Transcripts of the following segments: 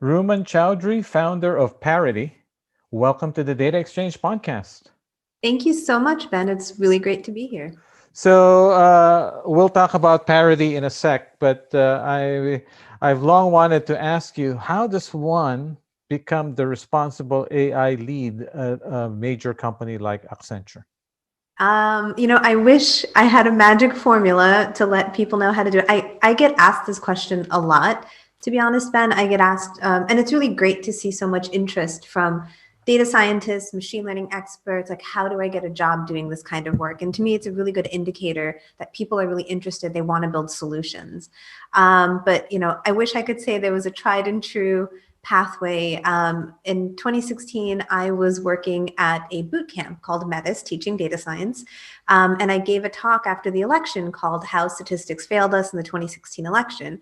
Rumman Chowdhury, founder of Parity. Welcome to the Data Exchange podcast. Thank you so much, Ben. It's really great to be here. So we'll talk about Parity in a sec, but I've long wanted to ask you, how does one become the responsible AI lead at a major company like Accenture? I wish I had a magic formula to let people know how to do it. I get asked this question a lot, to be honest, Ben. I get asked, and it's really great to see so much interest from data scientists, machine learning experts, like how do I get a job doing this kind of work? And to me, it's a really good indicator that people are really interested. They want to build solutions. But I wish I could say there was a tried and true pathway. In 2016, I was working at a boot camp called Metis, teaching data science. And I gave a talk after the election called How Statistics Failed Us in the 2016 Election.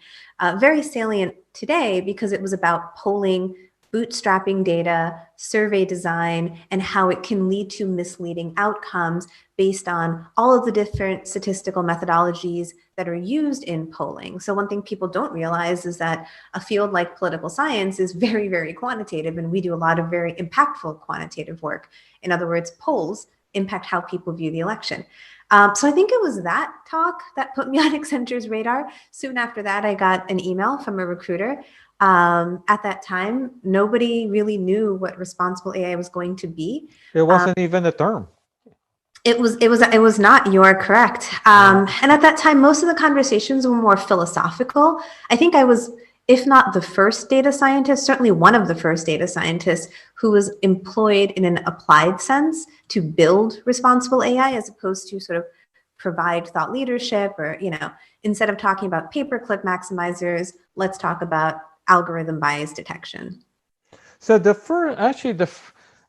Very salient today because it was about polling, bootstrapping data, survey design, and how it can lead to misleading outcomes based on all of the different statistical methodologies that are used in polling. So one thing people don't realize is that a field like political science is very, very quantitative, and we do a lot of very impactful quantitative work. In other words, polls impact how people view the election. So I think it was that talk that put me on Accenture's radar. Soon after that, I got an email from a recruiter. At that time, nobody really knew what responsible AI was going to be. It wasn't even a term. It was not. You are correct. And at that time, most of the conversations were more philosophical. I think I was, if not the first data scientist, certainly one of the first data scientists who was employed in an applied sense to build responsible AI, as opposed to sort of provide thought leadership, or instead of talking about paperclip maximizers, let's talk about algorithm bias detection. So the first, actually,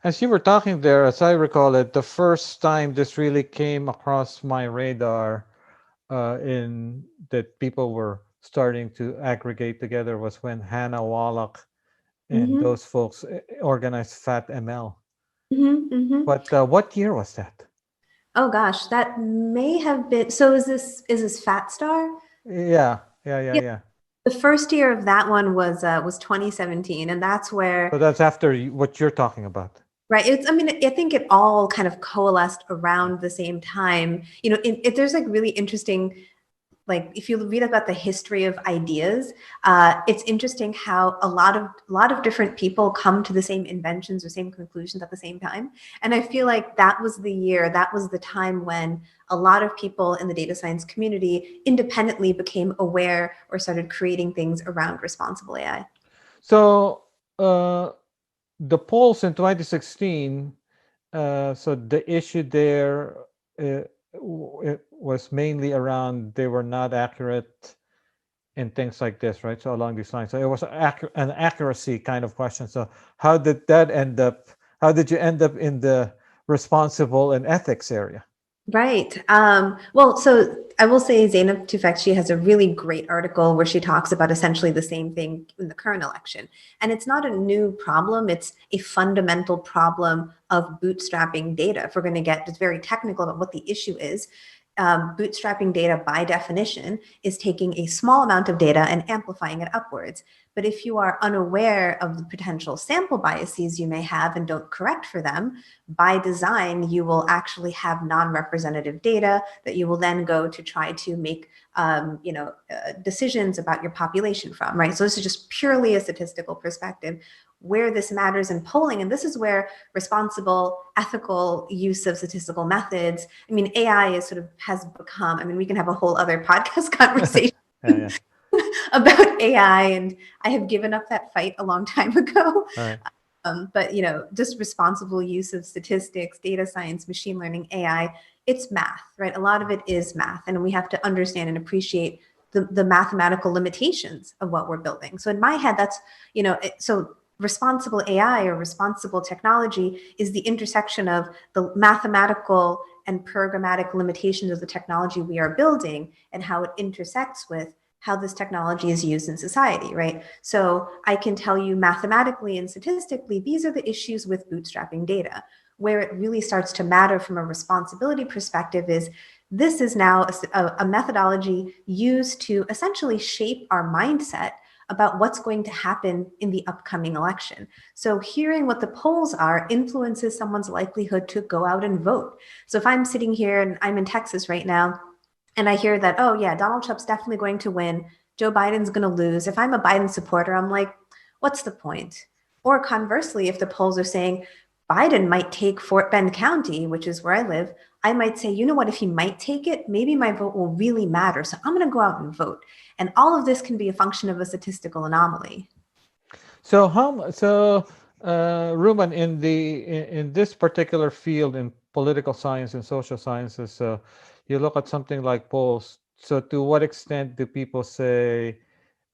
as you were talking there, as I recall it, the first time this really came across my radar, in that people were starting to aggregate together, was when Hannah Wallach and Mm-hmm, those folks organized Fat ML. mm-hmm, mm-hmm. But what year was that? Oh gosh, that may have been. So is this Fat Star? Yeah, yeah, yeah, Yeah. yeah. The first year of that one was 2017, and that's So where, that's after what you're talking about. right. I mean, I think it all kind of coalesced around the same time. There's like really interesting, like if you read about the history of ideas, it's interesting how a lot of different people come to the same inventions or same conclusions at the same time. And I feel like that was the time when a lot of people in the data science community independently became aware or started creating things around responsible AI. So the polls in 2016. So the issue there, it was mainly around they were not accurate and things like this, right? So along these lines. So it was an accuracy kind of question. So how did that end up? How did you end up in the responsible and ethics area? Right. Well, so I will say Zainab Tufekci has a really great article where she talks about essentially the same thing in the current election. And it's not a new problem. It's a fundamental problem of bootstrapping data. If we're going to get just very technical about what the issue is, bootstrapping data by definition is taking a small amount of data and amplifying it upwards. But if you are unaware of the potential sample biases you may have and don't correct for them, by design, you will actually have non-representative data that you will then go to try to make decisions about your population from, right? So this is just purely a statistical perspective. Where this matters in polling, and this is where responsible, ethical use of statistical methods, I mean, AI is sort of has become, I mean, we can have a whole other podcast conversation Yeah, yeah. about AI, and I have given up that fight a long time ago. All right. But just responsible use of statistics, data science, machine learning, AI, it's math, right? A lot of it is math, and we have to understand and appreciate the mathematical limitations of what we're building. So in my head, that's, so responsible AI or responsible technology is the intersection of the mathematical and programmatic limitations of the technology we are building and how it intersects with how this technology is used in society, right? So I can tell you mathematically and statistically, these are the issues with bootstrapping data. Where it really starts to matter from a responsibility perspective is this is now a methodology used to essentially shape our mindset about what's going to happen in the upcoming election. So hearing what the polls are influences someone's likelihood to go out and vote. So if I'm sitting here and I'm in Texas right now, and I hear that, oh yeah, Donald Trump's definitely going to win, Joe Biden's going to lose. If I'm a Biden supporter, I'm like, what's the point? Or conversely, if the polls are saying Biden might take Fort Bend County, which is where I live, I might say, you know what, if he might take it, maybe my vote will really matter. So I'm going to go out and vote. And all of this can be a function of a statistical anomaly. So Ruben, in this particular field in political science and social sciences, you look at something like polls. So to what extent do people say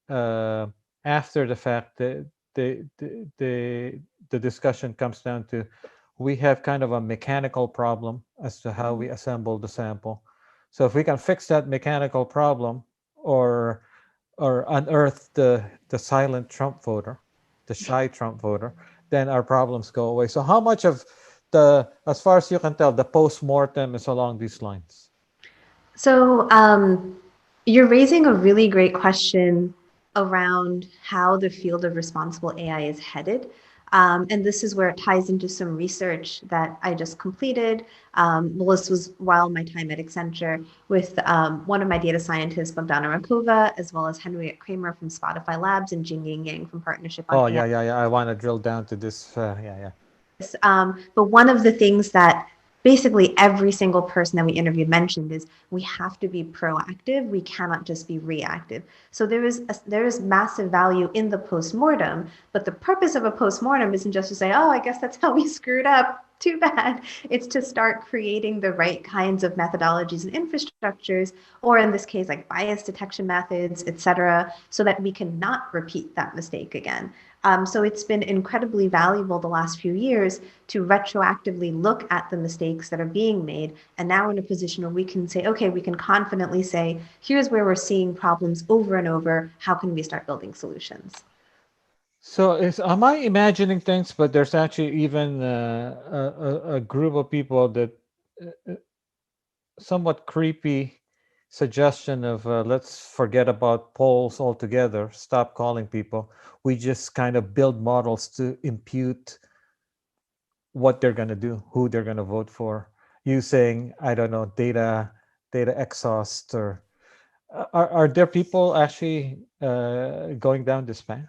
uh, after the fact that the discussion comes down to we have kind of a mechanical problem as to how we assemble the sample. So if we can fix that mechanical problem, or unearth the silent Trump voter, the shy Trump voter, then our problems go away. So how much of as far as you can tell, the post-mortem is along these lines? So you're raising a really great question around how the field of responsible AI is headed. And this is where it ties into some research that I just completed. Well, this was while my time at Accenture with one of my data scientists, Bogdana Rakova, as well as Henriette Kramer from Spotify Labs and Jingying Yang from Partnership on Oh AI. yeah. I want to drill down to this. Yeah. But one of the things that basically every single person that we interviewed mentioned is we have to be proactive. We cannot just be reactive. So there is massive value in the postmortem, but the purpose of a postmortem isn't just to say, oh, I guess that's how we screwed up. Too bad. It's to start creating the right kinds of methodologies and infrastructures, or in this case, like bias detection methods, et cetera, so that we cannot repeat that mistake again. So it's been incredibly valuable the last few years to retroactively look at the mistakes that are being made. And now we're in a position where we can say, okay, we can confidently say, here's where we're seeing problems over and over. How can we start building solutions? So am I imagining things? But there's actually even a group of people that somewhat creepy suggestion of let's forget about polls altogether, stop calling people. We just kind of build models to impute what they're going to do, who they're going to vote for, using, I don't know, data exhaust, or are there people actually going down this path?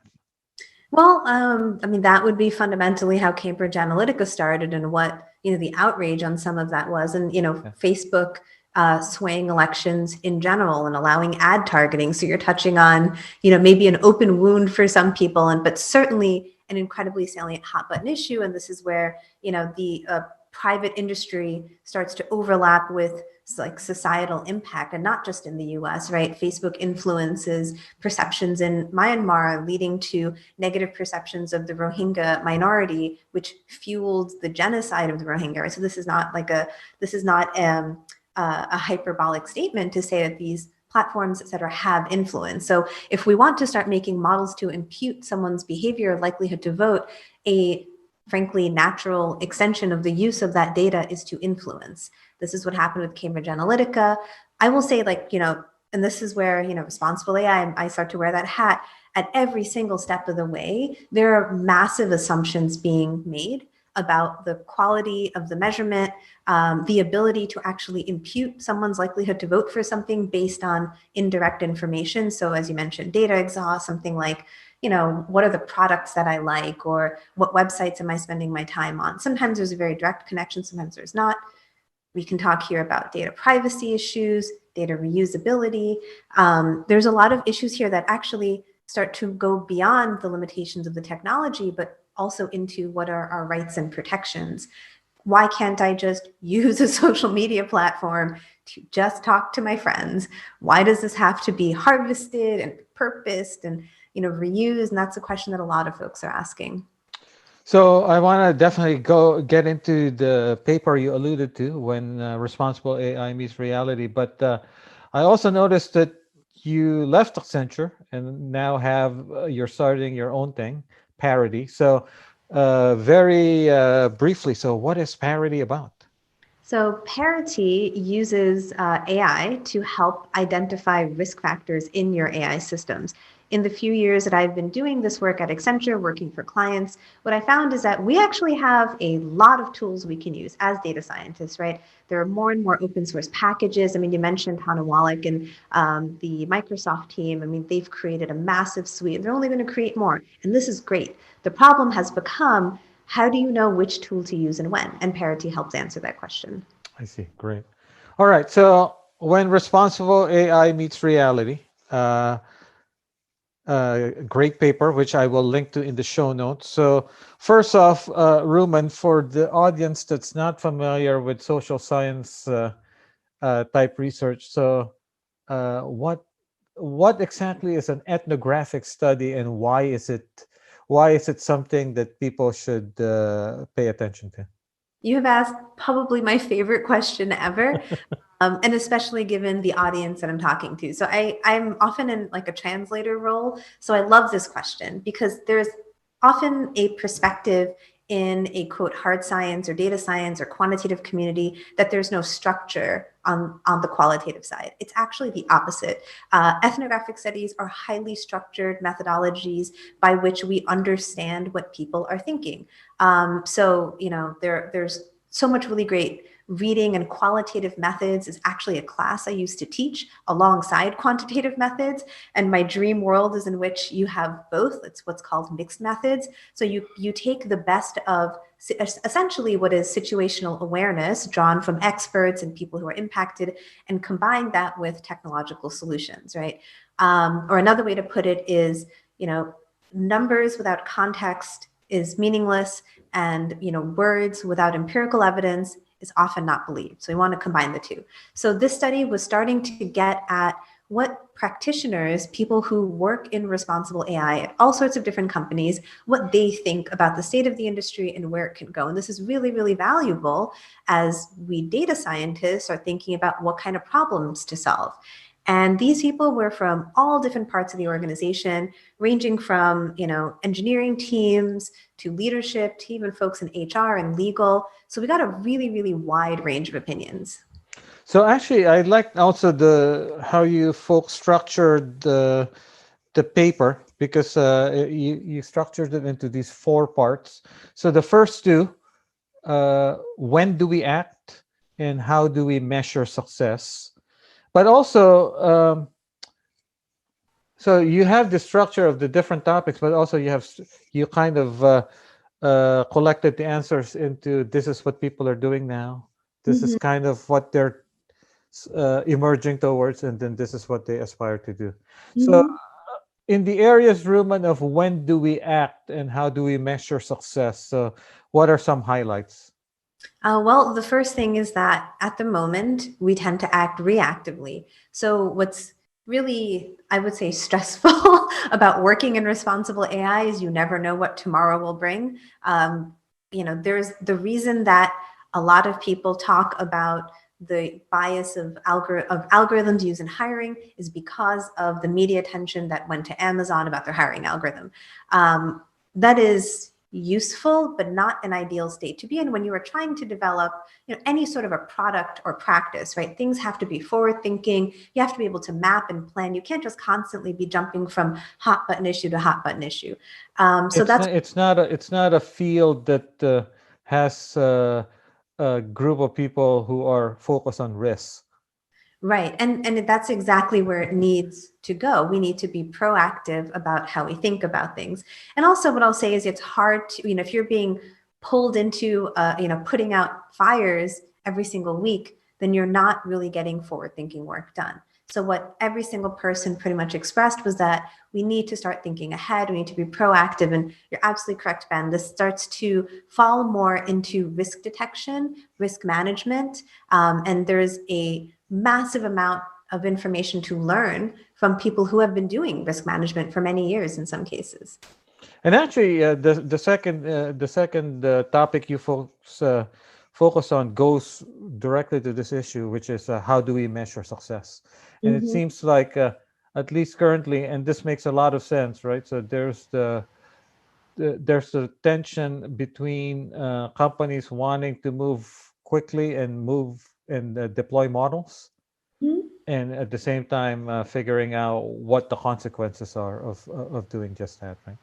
Well, I mean, that would be fundamentally how Cambridge Analytica started and what, the outrage on some of that was. And, Yeah. Facebook swaying elections in general and allowing ad targeting. So you're touching on, maybe an open wound for some people, but certainly an incredibly salient hot button issue. And this is where, the private industry starts to overlap with like societal impact, and not just in the US, right? Facebook influences perceptions in Myanmar, leading to negative perceptions of the Rohingya minority, which fueled the genocide of the Rohingya. Right? So this is not a hyperbolic statement to say that these platforms, et cetera, have influence. So if we want to start making models to impute someone's behavior, likelihood to vote, a frankly natural extension of the use of that data is to influence. This is what happened with Cambridge Analytica. I will say, and this is where, responsible AI, I start to wear that hat. At every single step of the way, there are massive assumptions being made about the quality of the measurement, the ability to actually impute someone's likelihood to vote for something based on indirect information. So as you mentioned, data exhaust, something like, what are the products that I like, or what websites am I spending my time on? Sometimes there's a very direct connection, sometimes there's not. We can talk here about data privacy issues, data reusability. There's a lot of issues here that actually start to go beyond the limitations of the technology, but also into what are our rights and protections. Why can't I just use a social media platform to just talk to my friends? Why does this have to be harvested and purposed and reused? And that's a question that a lot of folks are asking. So I want to definitely go get into the paper you alluded to, when responsible AI meets reality. But I also noticed that you left Accenture and now you're starting your own thing, Parity. So very briefly, so what is Parity about? So, Parity uses AI to help identify risk factors in your AI systems. In the few years that I've been doing this work at Accenture, working for clients, what I found is that we actually have a lot of tools we can use as data scientists, right? There are more and more open source packages. I mean, you mentioned Hannah Wallach and the Microsoft team. I mean, they've created a massive suite. They're only going to create more. And this is great. The problem has become, how do you know which tool to use and when? And Parity helps answer that question. I see. Great. All right. So when responsible AI meets reality, uh, great paper, which I will link to in the show notes. So first off, Ruman, for the audience that's not familiar with social science type research, so uh, what what exactly is an ethnographic study, and why is it something that people should pay attention to? You have asked probably my favorite question ever, and especially given the audience that I'm talking to. So I'm often in like a translator role. So I love this question because there's often a perspective in a quote hard science or data science or quantitative community that there's no structure on the qualitative side. It's actually the opposite. Ethnographic studies are highly structured methodologies by which we understand what people are thinking. So you know there's so much really great reading, and qualitative methods is actually a class I used to teach alongside quantitative methods. And my dream world is in which you have both. It's what's called mixed methods. So you take the best of essentially what is situational awareness drawn from experts and people who are impacted and combine that with technological solutions, right? Or another way to put it is, you know, numbers without context is meaningless, and words without empirical evidence is often not believed. So we want to combine the two. So this study was starting to get at what practitioners, people who work in responsible AI at all sorts of different companies, what they think about the state of the industry and where it can go. And this is really, really valuable as we data scientists are thinking about what kind of problems to solve. And these people were from all different parts of the organization, ranging from, engineering teams to leadership to even folks in HR and legal. So we got a really, really wide range of opinions. So actually, I like also the how you folks structured the paper, because you structured it into these four parts. So the first two, when do we act, and how do we measure success? But also, so you have the structure of the different topics, but also you kind of collected the answers into, this is what people are doing now. This is Mhm. kind of what they're emerging towards, and then this is what they aspire to do. So Mhm. in the areas, Ruman, of when do we act and how do we measure success, so what are some highlights? Well, the first thing is that at the moment, we tend to act reactively. So, what's really, I would say, stressful about working in responsible AI is you never know what tomorrow will bring. There's the reason that a lot of people talk about the bias of algorithms used in hiring is because of the media attention that went to Amazon about their hiring algorithm. That is useful, but not an ideal state to be in when you are trying to develop, any sort of a product or practice, right? Things have to be forward thinking. You have to be able to map and plan. You can't just constantly be jumping from hot button issue to hot button issue. So It's that's not, it's not a field that has a group of people who are focused on risks. right. And that's exactly where it needs to go. We need to be proactive about how we think about things. And also what I'll say is it's hard to, if you're being pulled into, putting out fires every single week, then you're not really getting forward thinking work done. So what every single person pretty much expressed was that we need to start thinking ahead. We need to be proactive. And you're absolutely correct, Ben. This starts to fall more into risk detection, risk management, and there's a massive amount of information to learn from people who have been doing risk management for many years in some cases. And actually, the second topic you folks focus on goes directly to this issue, which is how do we measure success? And it Mm-hmm. seems like, at least currently, and this makes a lot of sense, right? So there's the tension between companies wanting to move quickly and move and deploy models, Mhm. and at the same time figuring out what the consequences are of doing just that, right?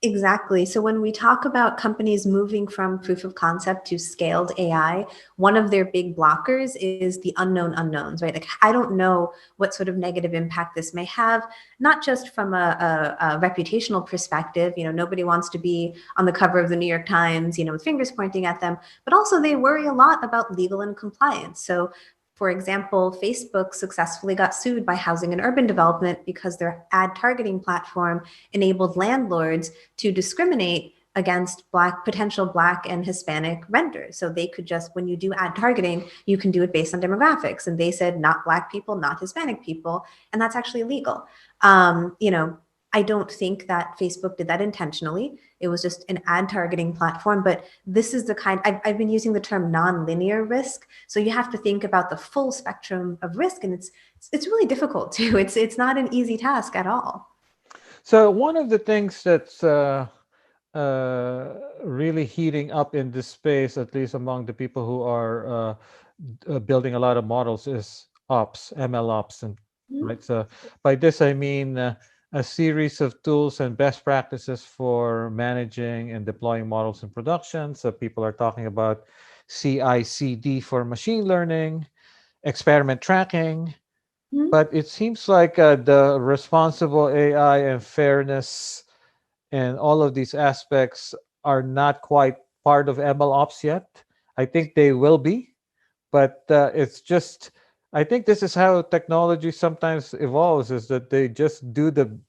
Exactly. So when we talk about companies moving from proof of concept to scaled AI, one of their big blockers is the unknown unknowns, right? Like, I don't know what sort of negative impact this may have, not just from a reputational perspective. Nobody wants to be on the cover of the New York Times, with fingers pointing at them, but also they worry a lot about legal and compliance. So for example, Facebook successfully got sued by Housing and Urban Development because their ad targeting platform enabled landlords to discriminate against potential Black and Hispanic renters. So they could just, when you do ad targeting, you can do it based on demographics. And they said not Black people, not Hispanic people, and that's actually illegal. Um, you know, I don't think that Facebook did that intentionally. It was just an ad targeting platform. But this is the kind, I've been using the term non-linear risk. So you have to think about the full spectrum of risk, and it's really difficult too. It's not an easy task at all. So one of the things that's uh, really heating up in this space, at least among the people who are building a lot of models, is ops, ML ops, and right. So by this I mean a series of tools and best practices for managing and deploying models in production. So people are talking about CI/CD for machine learning, experiment tracking, Mhm. but it seems like the responsible AI and fairness and all of these aspects are not quite part of ML ops yet. I think they will be, but it's just, I think this is how technology sometimes evolves, is that they just do the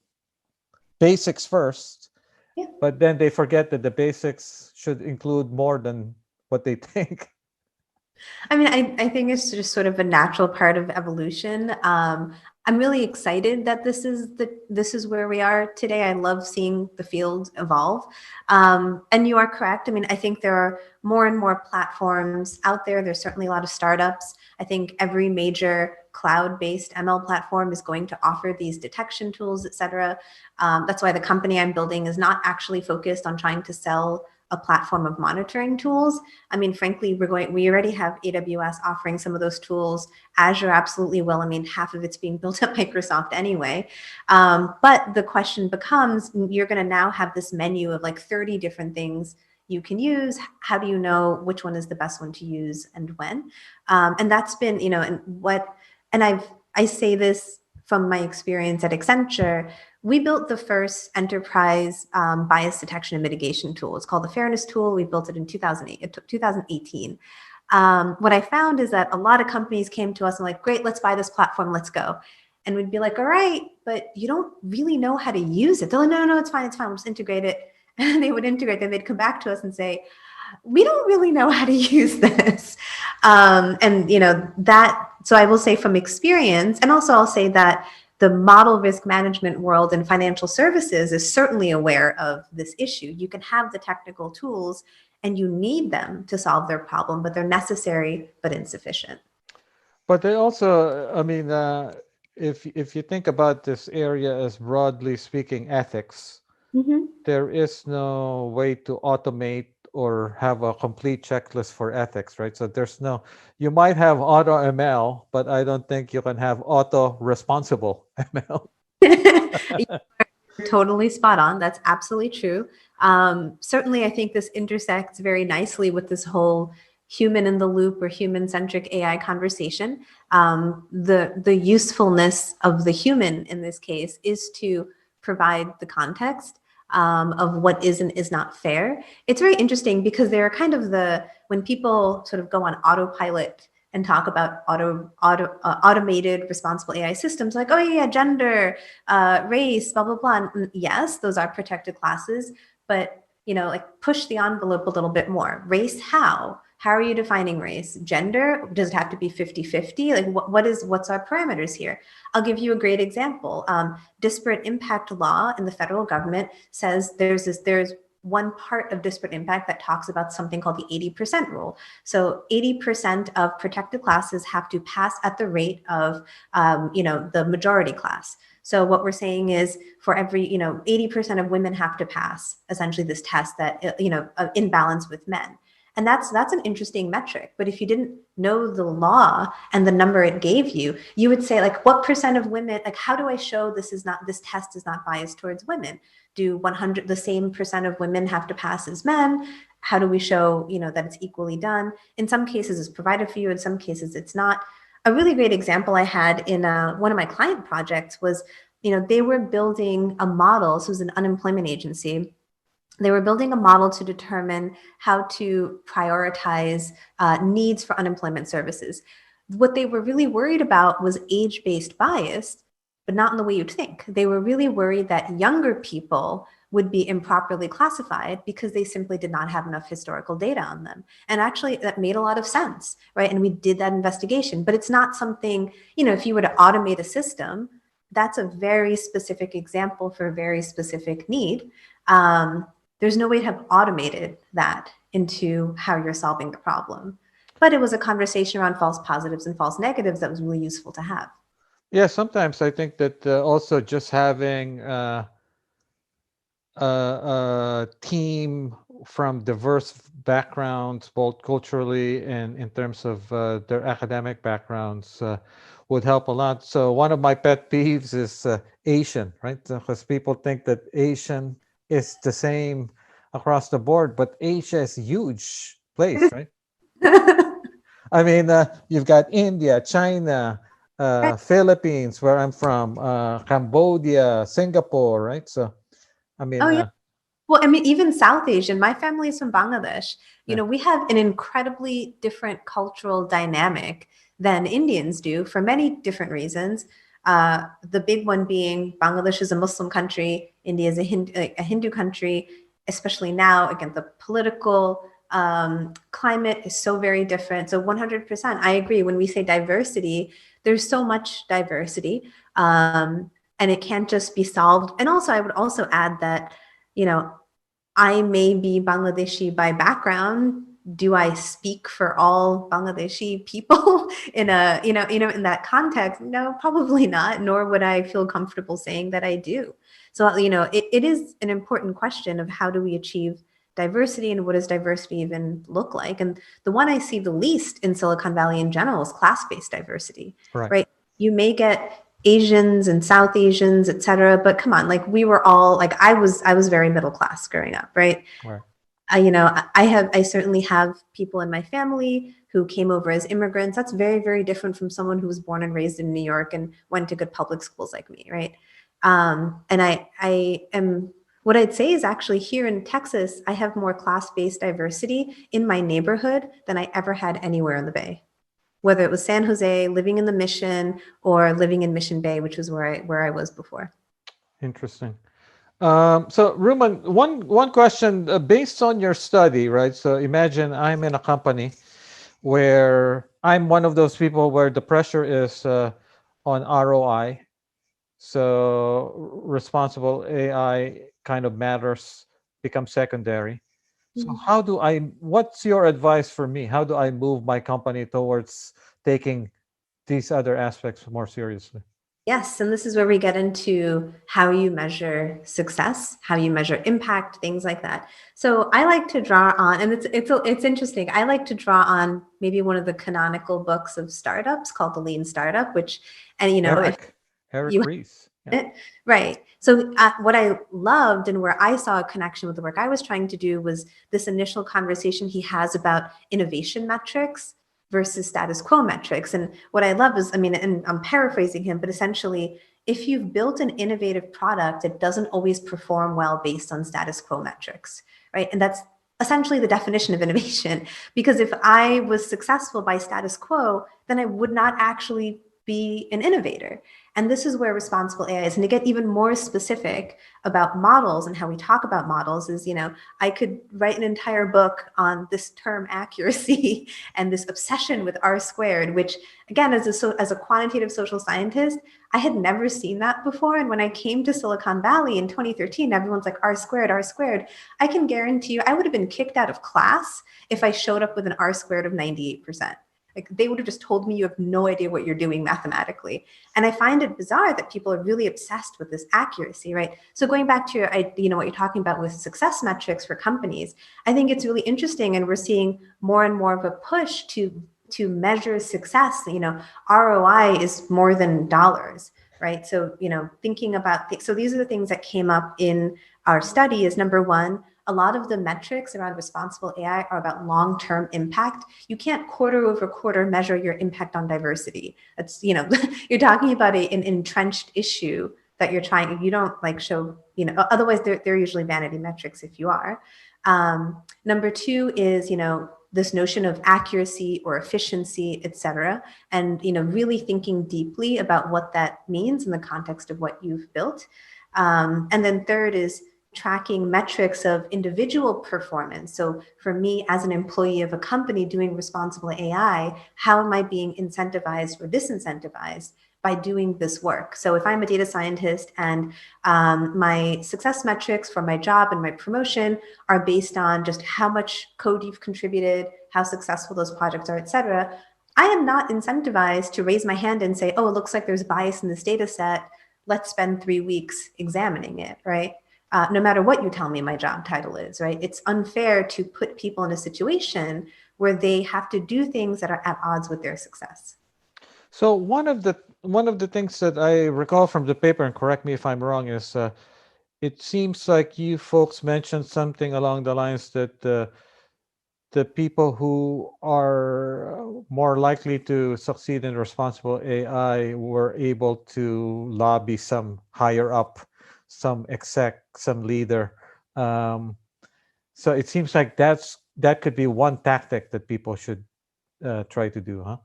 basics first, Yeah. but then they forget that the basics should include more than what they think. I mean, I think it's just sort of a natural part of evolution. I'm really excited that this is where we are today. I love seeing the field evolve. And you are correct. I mean, I think there are more and more platforms out there. There's certainly a lot of startups. I think every major cloud-based ML platform is going to offer these detection tools, et cetera. That's why the company I'm building is not actually focused on trying to sell a platform of monitoring tools. I mean, frankly, we already have AWS offering some of those tools. Azure absolutely will. I mean, half of it's being built at Microsoft anyway. But the question becomes, you're going to now have this menu of like 30 different things you can use. How do you know which one is the best one to use and when? And that's been, I say this from my experience at Accenture. We built the first enterprise bias detection and mitigation tool. It's called the Fairness Tool. We built it in 2008. It took 2018. What I found is that a lot of companies came to us and like, great, let's buy this platform, let's go. And we'd be like, all right, but you don't really know how to use it. They're like, no, no, no, it's fine, we'll just integrate it. And they would integrate, then they'd come back to us and say, we don't really know how to use this. And that, so I will say from experience, and also I'll say that the model risk management world and financial services is certainly aware of this issue. You can have the technical tools and you need them to solve their problem, but they're necessary but insufficient. But they also, I mean, if you think about this area as broadly speaking ethics, Mm-hmm. there is no way to automate or have a complete checklist for ethics, right? So there's no, you might have auto ML, but I don't think you can have auto responsible ML. Totally spot on. That's absolutely true. Certainly, I think this intersects very nicely with this whole human in the loop or human centric AI conversation. The usefulness of the human in this case is to provide the context of what is and is not fair. It's very interesting because they're kind of when people sort of go on autopilot and talk about automated responsible AI systems, like, oh yeah, gender, race, blah blah blah. And yes, those are protected classes, but like push the envelope a little bit more. Race, how? How are you defining race? Gender, does it have to be 50-50? Like what's our parameters here? I'll give you a great example. Disparate impact law in the federal government says there's one part of disparate impact that talks about something called the 80% rule. So 80% of protected classes have to pass at the rate of, the majority class. So what we're saying is for every, 80% of women have to pass essentially this test that, in balance with men. And that's an interesting metric. But if you didn't know the law and the number it gave you, you would say, like, what percent of women, like, how do I show this test is not biased towards women? Do 100, the same percent of women have to pass as men? How do we show, that it's equally done? In some cases, it's provided for you. In some cases, it's not. A really great example I had in one of my client projects was, they were building a model. So it was an unemployment agency. They were building a model to determine how to prioritize needs for unemployment services. What they were really worried about was age-based bias, but not in the way you'd think. They were really worried that younger people would be improperly classified because they simply did not have enough historical data on them. And actually, that made a lot of sense, right? And we did that investigation, but it's not something, if you were to automate a system, that's a very specific example for a very specific need. There's no way to have automated that into how you're solving the problem. But it was a conversation around false positives and false negatives that was really useful to have. Yeah, sometimes I think that also just having a team from diverse backgrounds, both culturally and in terms of their academic backgrounds, would help a lot. So one of my pet peeves is Asian, right? Because people think that Asian is the same across the board, but Asia is a huge place, right? I mean, you've got India, China, Philippines, where I'm from, Cambodia, Singapore, right? So, I Oh, mean, yeah. Well, I mean, even South Asian, my family is from Bangladesh. yeah, We have an incredibly different cultural dynamic than Indians do for many different reasons. The big one being Bangladesh is a Muslim country, India is a Hindu country, especially now. Again, the political climate is so very different. So 100%, I agree. When we say diversity, there's so much diversity, and it can't just be solved. And also, I would also add that, you know, I may be Bangladeshi by background. Do I speak for all Bangladeshi people in that context? No, probably not. Nor would I feel comfortable saying that I do. So, it is an important question of how do we achieve diversity and what does diversity even look like? And the one I see the least in Silicon Valley in general is class-based diversity, right, right? You may get Asians and South Asians, et cetera. But come on, like we were all like I was very middle class growing up, right? right. I certainly have people in my family who came over as immigrants. That's very, very different from someone who was born and raised in New York and went to good public schools like me, right? And I am what I'd say is actually here in Texas, I have more class-based diversity in my neighborhood than I ever had anywhere in the Bay, whether it was San Jose, living in the Mission, or living in Mission Bay, which was where I was before. Interesting. So, Ruman, one question based on your study, right? So, imagine I'm in a company where I'm one of those people where the pressure is on ROI. So, responsible AI kind of matters, become secondary. So, Mhm. what's your advice for me? How do I move my company towards taking these other aspects more seriously? Yes, and this is where we get into how you measure success, how you measure impact, things like that. So I like to draw on, and it's interesting. I like to draw on maybe one of the canonical books of startups called The Lean Startup, which, and if Eric, Eric you Ries. Yeah. it. Right. So what I loved and where I saw a connection with the work I was trying to do was this initial conversation he has about innovation metrics versus status quo metrics. And what I love is, I mean, and I'm paraphrasing him, but essentially, if you've built an innovative product, it doesn't always perform well based on status quo metrics, right? And that's essentially the definition of innovation. Because if I was successful by status quo, then I would not actually be an innovator. And this is where responsible AI is. And to get even more specific about models and how we talk about models is, I could write an entire book on this term accuracy and this obsession with R squared, which again, as a quantitative social scientist, I had never seen that before. And when I came to Silicon Valley in 2013, everyone's like R squared, R squared. I can guarantee you I would have been kicked out of class if I showed up with an R squared of 98%. Like they would have just told me you have no idea what you're doing mathematically. And I find it bizarre that people are really obsessed with this accuracy, right? So going back to your, what you're talking about with success metrics for companies, I think it's really interesting, and we're seeing more and more of a push to measure success. ROI is more than dollars, right? So thinking about so these are the things that came up in our study. Is number one, a lot of the metrics around responsible AI are about long-term impact. You can't quarter over quarter measure your impact on diversity. That's, you're talking about an entrenched issue that you don't like show, otherwise they're usually vanity metrics if you are. Number two is, this notion of accuracy or efficiency, et cetera, and, really thinking deeply about what that means in the context of what you've built. And then third is tracking metrics of individual performance. So for me as an employee of a company doing responsible AI, how am I being incentivized or disincentivized by doing this work? So if I'm a data scientist and my success metrics for my job and my promotion are based on just how much code you've contributed, how successful those projects are, et cetera, I am not incentivized to raise my hand and say, oh, it looks like there's bias in this data set. Let's spend 3 weeks examining it, right? No matter what you tell me my job title is, right? It's unfair to put people in a situation where they have to do things that are at odds with their success. So one of the things that I recall from the paper, and correct me if I'm wrong, is it seems like you folks mentioned something along the lines that the people who are more likely to succeed in responsible AI were able to lobby some higher up, some exec, some leader. Um, so it seems like that could be one tactic that people should try to do, huh?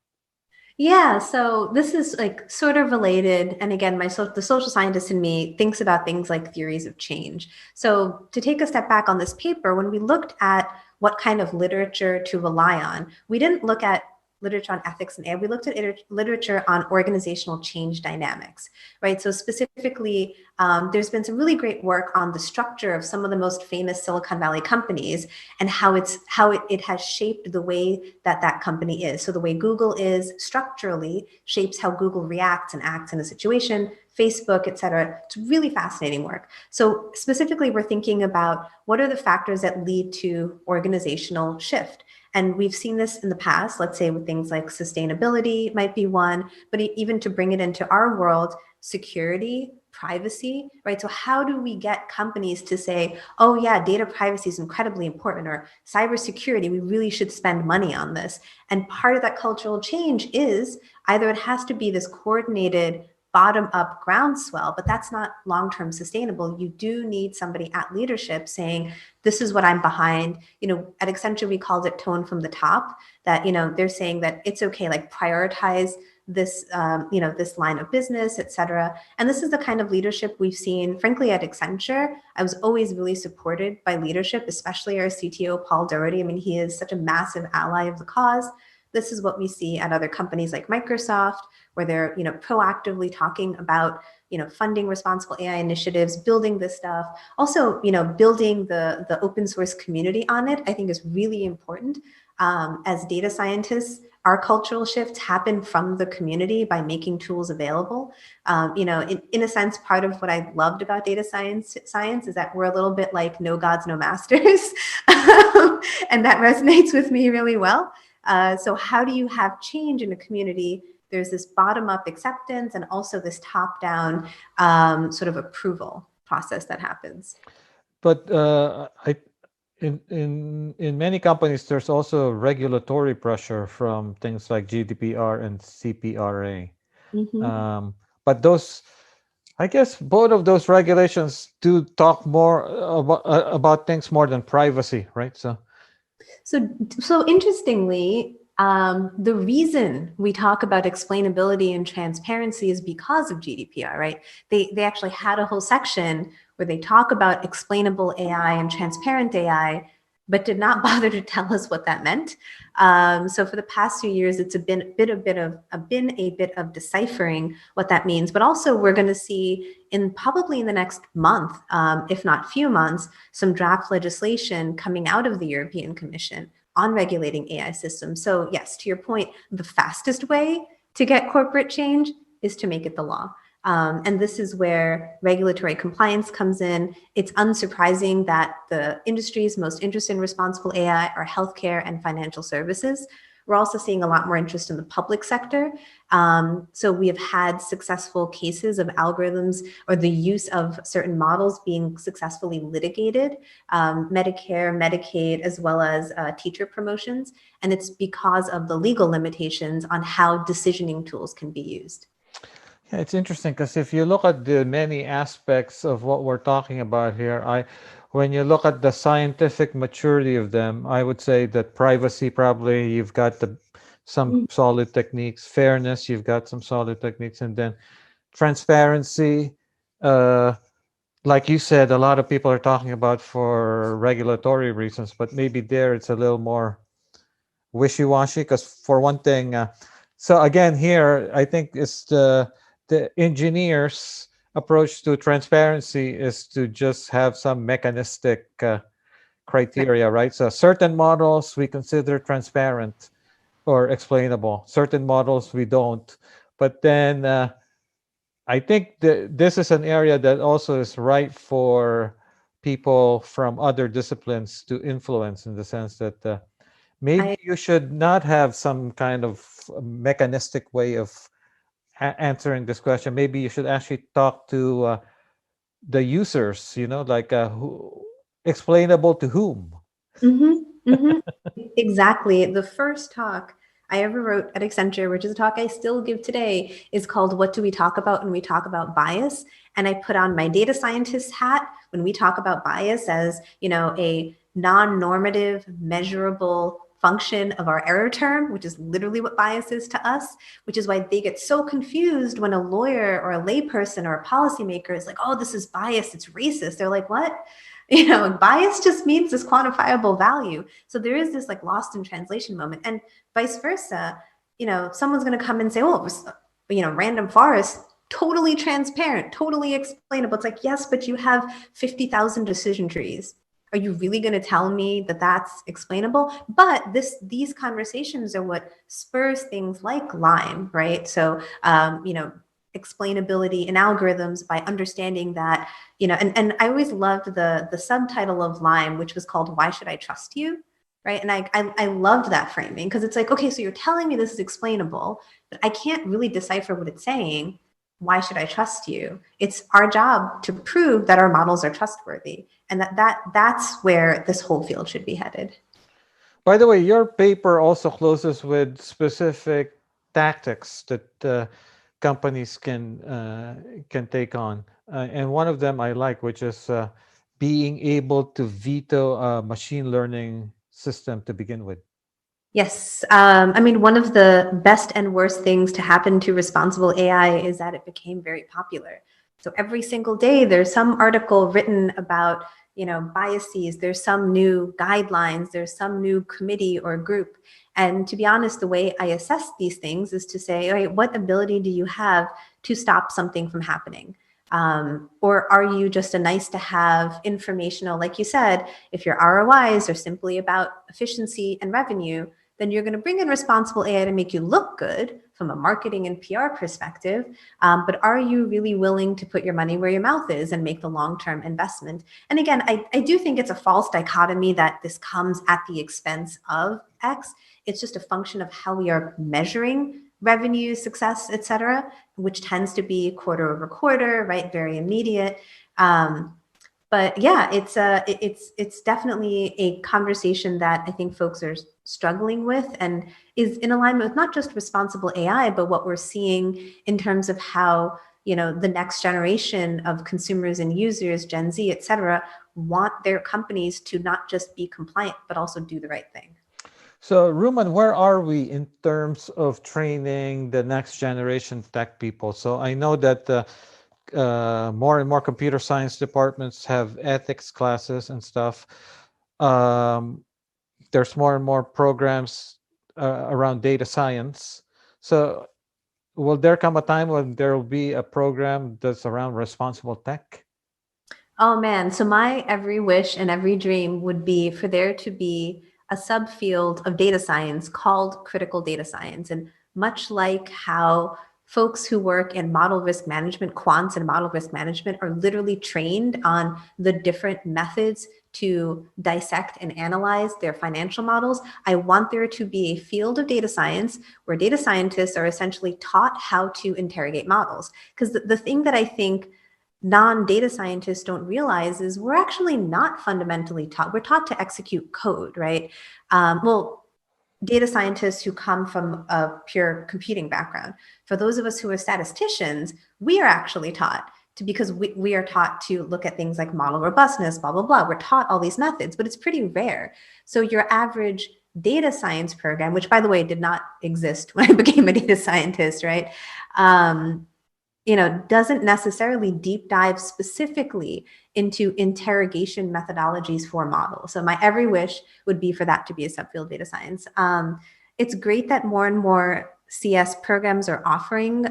Yeah, so this is like sort of related. And again, the social scientist in me thinks about things like theories of change. So to take a step back on this paper, when we looked at what kind of literature to rely on, we didn't look at literature on ethics and AI. We looked at literature on organizational change dynamics, right? So specifically, there's been some really great work on the structure of some of the most famous Silicon Valley companies and how it has shaped the way that company is. So the way Google is structurally shapes how Google reacts and acts in a situation, Facebook, et cetera. It's really fascinating work. So specifically, we're thinking about what are the factors that lead to organizational shift. And we've seen this in the past, let's say with things like sustainability might be one, but even to bring it into our world, security, privacy, right? So how do we get companies to say, oh yeah, data privacy is incredibly important, or cybersecurity, we really should spend money on this. And part of that cultural change is either it has to be this coordinated bottom-up groundswell, but that's not long-term sustainable. You do need somebody at leadership saying, this is what I'm behind. At Accenture, we called it tone from the top, that, they're saying that it's okay, like prioritize this, this line of business, et cetera. And this is the kind of leadership we've seen, frankly, at Accenture. I was always really supported by leadership, especially our CTO, Paul Doherty. I mean, he is such a massive ally of the cause. This is what we see at other companies like Microsoft, where they're, proactively talking about, funding responsible AI initiatives, building this stuff. Also, building the open source community on it, I think is really important. As data scientists, our cultural shifts happen from the community by making tools available. In a sense, part of what I loved about data science is that we're a little bit like no gods, no masters. And that resonates with me really well. So how do you have change in a community? There's this bottom-up acceptance and also this top-down sort of approval process that happens. But in many companies, there's also regulatory pressure from things like GDPR and CPRA. Mm-hmm. But those, I guess, both of those regulations do talk more about things more than privacy, right? So interestingly, the reason we talk about explainability and transparency is because of GDPR, right? They actually had a whole section where they talk about explainable AI and transparent AI, but did not bother to tell us what that meant. So for the past few years, it's been a bit of deciphering what that means. But also, we're going to see probably in the next month, if not few months, some draft legislation coming out of the European Commission, on regulating AI systems. So yes, to your point, the fastest way to get corporate change is to make it the law. And this is where regulatory compliance comes in. It's unsurprising that the industries most interested in responsible AI are healthcare and financial services. We're also seeing a lot more interest in the public sector. So we have had successful cases of algorithms or the use of certain models being successfully litigated, Medicare, Medicaid, as well as teacher promotions. And it's because of the legal limitations on how decisioning tools can be used. Yeah, it's interesting because if you look at the many aspects of what we're talking about here, when you look at the scientific maturity of them, I would say that privacy, probably you've got some solid techniques. Fairness, you've got some solid techniques. And then transparency, uh, like you said, a lot of people are talking about for regulatory reasons, but maybe there it's a little more wishy-washy because for one thing, so again here I think it's the engineers approach to transparency is to just have some mechanistic criteria, right? So certain models we consider transparent or explainable, certain models we don't. But then I think this is an area that also is ripe for people from other disciplines to influence, in the sense that maybe I you should not have some kind of mechanistic way of answering this question. Maybe you should actually talk to the users, like explainable to whom. Mm-hmm, mm-hmm. Exactly. The first talk I ever wrote at Accenture, which is a talk I still give today, is called What Do We Talk About When We Talk About Bias? And I put on my data scientist hat when we talk about bias as, a non-normative, measurable function of our error term, which is literally what bias is to us, which is why they get so confused when a lawyer or a layperson or a policymaker is like, oh, this is bias, it's racist. They're like, what? Bias just means this quantifiable value. So there is this like lost in translation moment, and vice versa. Someone's going to come and say, oh, random forest, totally transparent, totally explainable. It's like, yes, but you have 50,000 decision trees. Are you really going to tell me that that's explainable? But these conversations are what spurs things like Lyme, right? So, explainability in algorithms by understanding that, and I always loved the subtitle of Lyme, which was called Why Should I Trust You? Right. And I loved that framing because it's like, okay, so you're telling me this is explainable, but I can't really decipher what it's saying. Why should I trust you? It's our job to prove that our models are trustworthy, and that's where this whole field should be headed. By the way, your paper also closes with specific tactics that companies can take on, and one of them I like, which is being able to veto a machine learning system to begin with. Yes. I mean, one of the best and worst things to happen to responsible AI is that it became very popular. So every single day, there's some article written about, biases. There's some new guidelines. There's some new committee or group. And to be honest, the way I assess these things is to say, all right, what ability do you have to stop something from happening? Or are you just a nice to have informational, like you said, if your ROIs are simply about efficiency and revenue, then you're going to bring in responsible AI to make you look good from a marketing and PR perspective. But are you really willing to put your money where your mouth is and make the long-term investment? And again, I do think it's a false dichotomy that this comes at the expense of X. It's just a function of how we are measuring revenue, success, et cetera, which tends to be quarter over quarter, right? Very immediate. But yeah, it's definitely a conversation that I think folks are struggling with, and is in alignment with not just responsible AI, but what we're seeing in terms of how, the next generation of consumers and users, Gen Z, et cetera, want their companies to not just be compliant, but also do the right thing. So, Ruman, where are we in terms of training the next generation tech people? So, I know that more and more computer science departments have ethics classes and stuff. Um, there's more and more programs around data science. So, will there come a time when there will be a program that's around responsible tech? Oh man, so my every wish and every dream would be for there to be a subfield of data science called critical data science. And much like how folks who work in model risk management, quants and model risk management, are literally trained on the different methods to dissect and analyze their financial models, I want there to be a field of data science where data scientists are essentially taught how to interrogate models. Because the thing that I think non-data scientists don't realize is we're actually not fundamentally taught. We're taught to execute code, right? Well, data scientists who come from a pure computing background. For those of us who are statisticians, we are actually taught to, because we are taught to look at things like model robustness, blah, blah, blah. We're taught all these methods, but it's pretty rare. So your average data science program, which by the way, did not exist when I became a data scientist, right? Doesn't necessarily deep dive specifically into interrogation methodologies for models. So my every wish would be for that to be a subfield of data science. It's great that more and more CS programs are offering,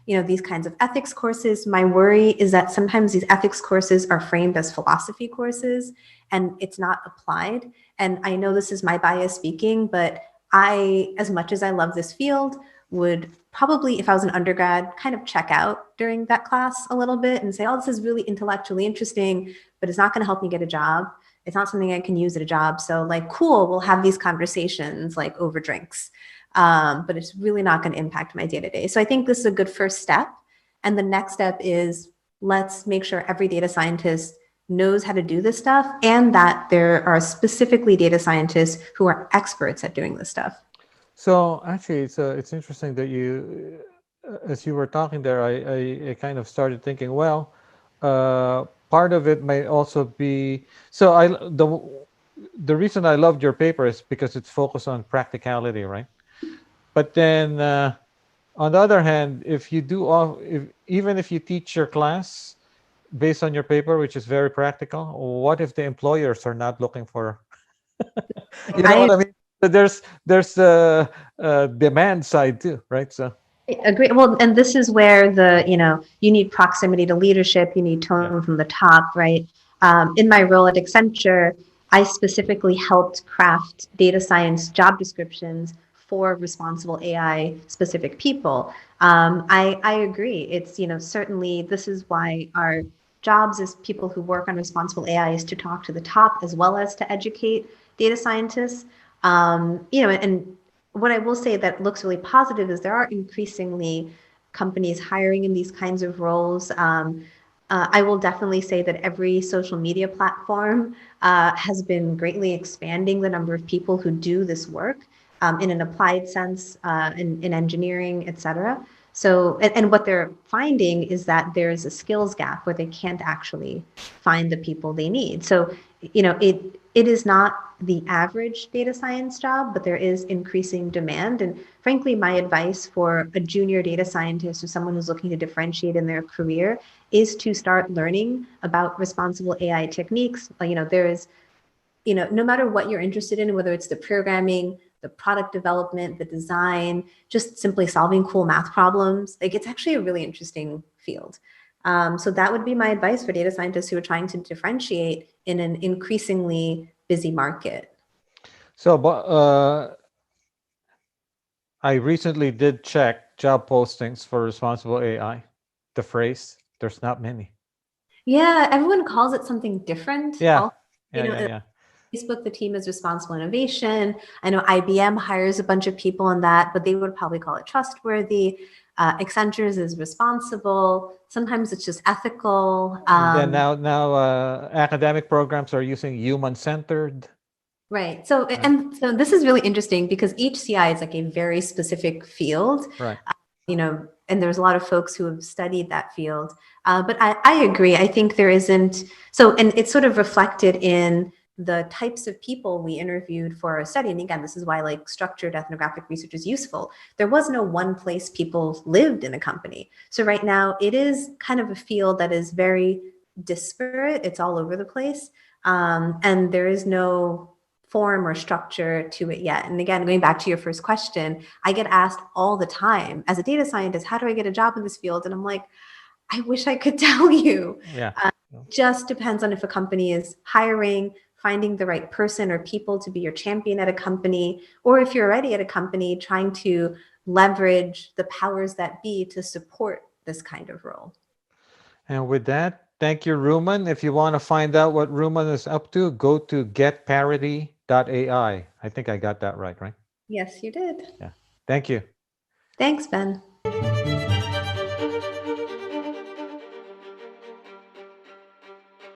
these kinds of ethics courses. My worry is that sometimes these ethics courses are framed as philosophy courses and it's not applied. And I know this is my bias speaking, but I, as much as I love this field, would probably, if I was an undergrad, kind of check out during that class a little bit and say, oh, this is really intellectually interesting, but it's not going to help me get a job. It's not something I can use at a job. So like, cool, we'll have these conversations like over drinks. But it's really not going to impact my day-to-day. So I think this is a good first step. And the next step is let's make sure every data scientist knows how to do this stuff and that there are specifically data scientists who are experts at doing this stuff. So actually, it's interesting that you, as you were talking there, I kind of started thinking, well, part of it may also be, so the reason I loved your paper is because it's focused on practicality, right? But then on the other hand, if you do all, even if you teach your class based on your paper, which is very practical, what if the employers are not looking for, you know what I mean? So there's a demand side too, right? So agree. Well, and this is where you need proximity to leadership, you need yeah. tone from the top, right? In my role at Accenture, I specifically helped craft data science job descriptions for responsible AI specific people. I agree. It's, certainly this is why our jobs as people who work on responsible AI is to talk to the top as well as to educate data scientists. And what I will say that looks really positive is there are increasingly companies hiring in these kinds of roles. I will definitely say that every social media platform has been greatly expanding the number of people who do this work in an applied sense, in engineering, et cetera. So, and what they're finding is that there's a skills gap where they can't actually find the people they need. So, it is not the average data science job, but there is increasing demand. And frankly, my advice for a junior data scientist or someone who's looking to differentiate in their career is to start learning about responsible AI techniques. There is, no matter what you're interested in, whether it's the programming, the product development, the design, just simply solving cool math problems, like it's actually a really interesting field. So that would be my advice for data scientists who are trying to differentiate in an increasingly busy market. So, but I recently did check job postings for responsible AI. The phrase, there's not many. Yeah, everyone calls it something different. Yeah, Also, yeah, yeah, yeah. Facebook, the team is responsible innovation. I know IBM hires a bunch of people on that, but they would probably call it trustworthy. Accenture's is responsible. Sometimes it's just ethical. Then now academic programs are using human-centered. Right. So, Right. and so this is really interesting because each CI is like a very specific field. Right. And there's a lot of folks who have studied that field. But I agree. I think there isn't, so, and it's sort of reflected in the types of people we interviewed for our study. And again, this is why like structured ethnographic research is useful. There was no one place people lived in a company. So right now it is kind of a field that is very disparate. It's all over the place. And there is no form or structure to it yet. And again, going back to your first question, I get asked all the time as a data scientist, how do I get a job in this field? And I'm like, I wish I could tell you. Yeah. Just depends on if a company is hiring, finding the right person or people to be your champion at a company, or if you're already at a company, trying to leverage the powers that be to support this kind of role. And with that, thank you, Ruman. If you want to find out what Ruman is up to, go to getparity.ai. I think I got that right, right? Yes, you did. Yeah. Thank you. Thanks, Ben.